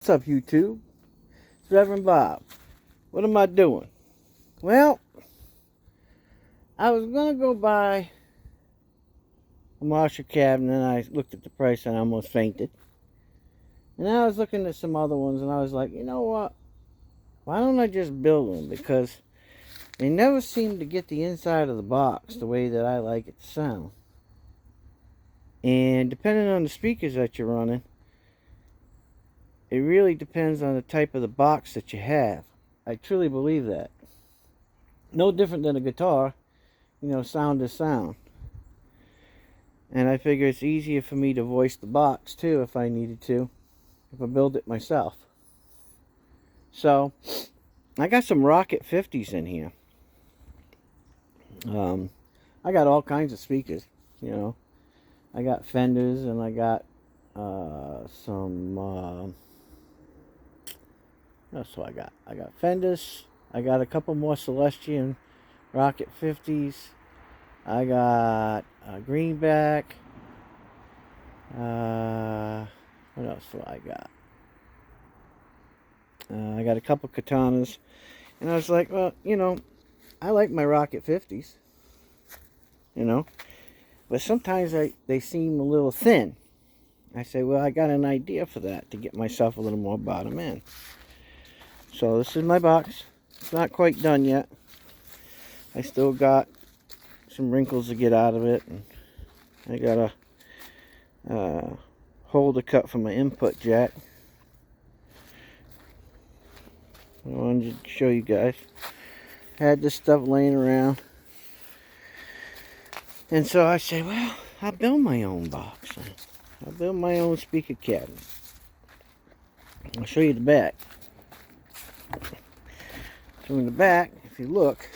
What's up, YouTube? It's Reverend Bob. What am I doing? Well, I was going to go buy a Marshall cabinet, and I looked at the price and I almost fainted. And then I was looking at some other ones, and I was like, you know what? Why don't I just build them? Because they never seem to get the inside of the box the way that I like it to sound. And depending on the speakers that you're running, it really depends on the type of the box that you have. I truly believe that. No different than a guitar, sound is sound. And I figure it's easier for me to voice the box too if I needed to, if I build it myself. So, I got some Rocket 50s in here. I got all kinds of speakers, I got Fenders, and I got some, what else do I got? I got Fenders, I got a couple more Celestion Rocket 50s, I got a Greenback, what else do I got? I got a couple Katanas, and I was like, well, I like my Rocket 50s, but sometimes they seem a little thin. I say, well, I got an idea for that to get myself a little more bottom end. So this is my box. It's not quite done yet. I still got some wrinkles to get out of it, and I got a holder cut for my input jack. I wanted to show you guys. Had this stuff laying around, and so I said, well, I'll build my own box. I'll build my own speaker cabinet. I'll show you the back. So in the back, if you look,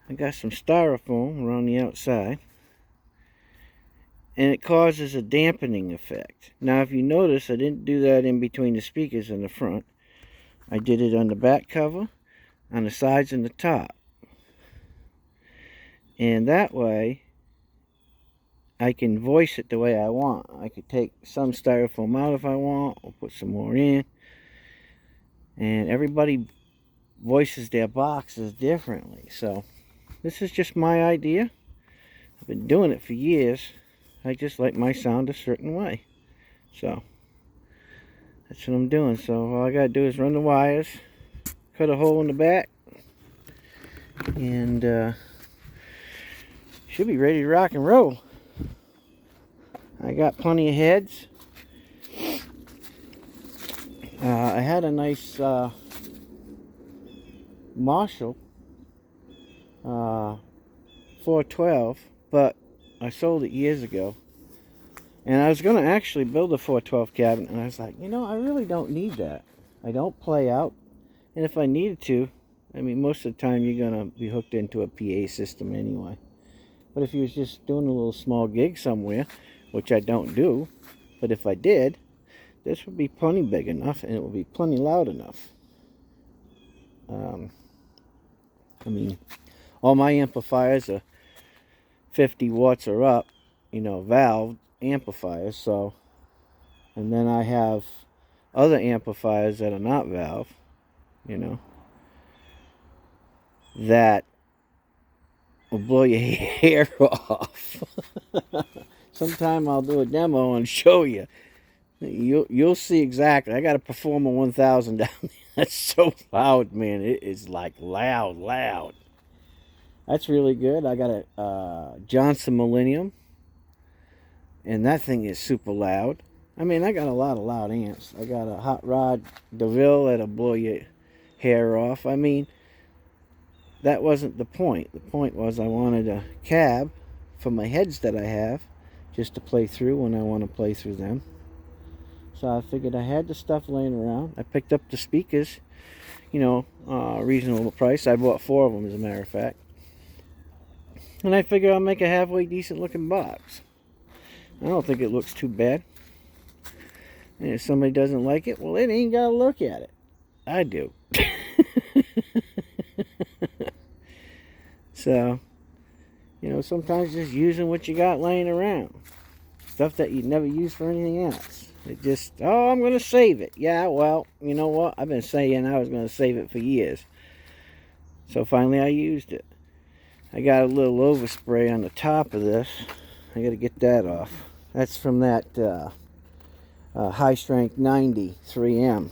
I got some styrofoam around the outside, and it causes a dampening effect. Now if you notice, I didn't do that in between the speakers in the front. I did it on the back cover, on the sides, and the top. And that way, I can voice it the way I want. I could take some styrofoam out if I want, or put some more in. And everybody voices their boxes differently. So, this is just my idea. I've been doing it for years. I just like my sound a certain way. So, that's what I'm doing. So, all I gotta do is run the wires, cut a hole in the back, and should be ready to rock and roll. I got plenty of heads. I had a nice Marshall 412, but I sold it years ago. And I was going to actually build a 412 cabinet, and I was like, I really don't need that. I don't play out. And if I needed to, most of the time you're going to be hooked into a PA system anyway. But if you was just doing a little small gig somewhere, which I don't do, but if I did, this would be plenty big enough, and it would be plenty loud enough. All my amplifiers are 50 watts or up, valve amplifiers, so, and then I have other amplifiers that are not valve, that will blow your hair off. Sometime I'll do a demo and show you. You'll see exactly. I got a Performer 1000 down there. That's so loud, man. It is like loud. That's really good. I got a Johnson Millennium, and that thing is super loud. I got a lot of loud amps. I got a Hot Rod DeVille that'll blow your hair off. That wasn't the point. The point was I wanted a cab for my heads that I have, just to play through when I want to play through them. So I figured I had the stuff laying around. I picked up the speakers, reasonable price. I bought 4 of them, as a matter of fact. And I figured I'll make a halfway decent looking box. I don't think it looks too bad. And if somebody doesn't like it, well, it ain't got to look at it. I do. So, sometimes just using what you got laying around. Stuff that you'd never use for anything else. It just, oh, I'm going to save it. Yeah, well, you know what? I've been saying I was going to save it for years. So finally I used it. I got a little overspray on the top of this. I got to get that off. That's from that high strength 90 3M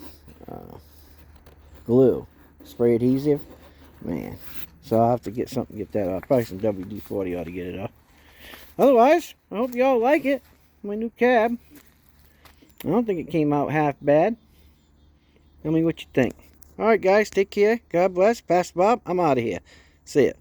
glue. Spray adhesive. Man. So I'll have to get something to get that off. Probably some WD-40 ought to get it off. Otherwise, I hope y'all like it. My new cab. I don't think it came out half bad. Tell me what you think. Alright guys, take care. God bless. Pastor Bob, I'm out of here. See ya.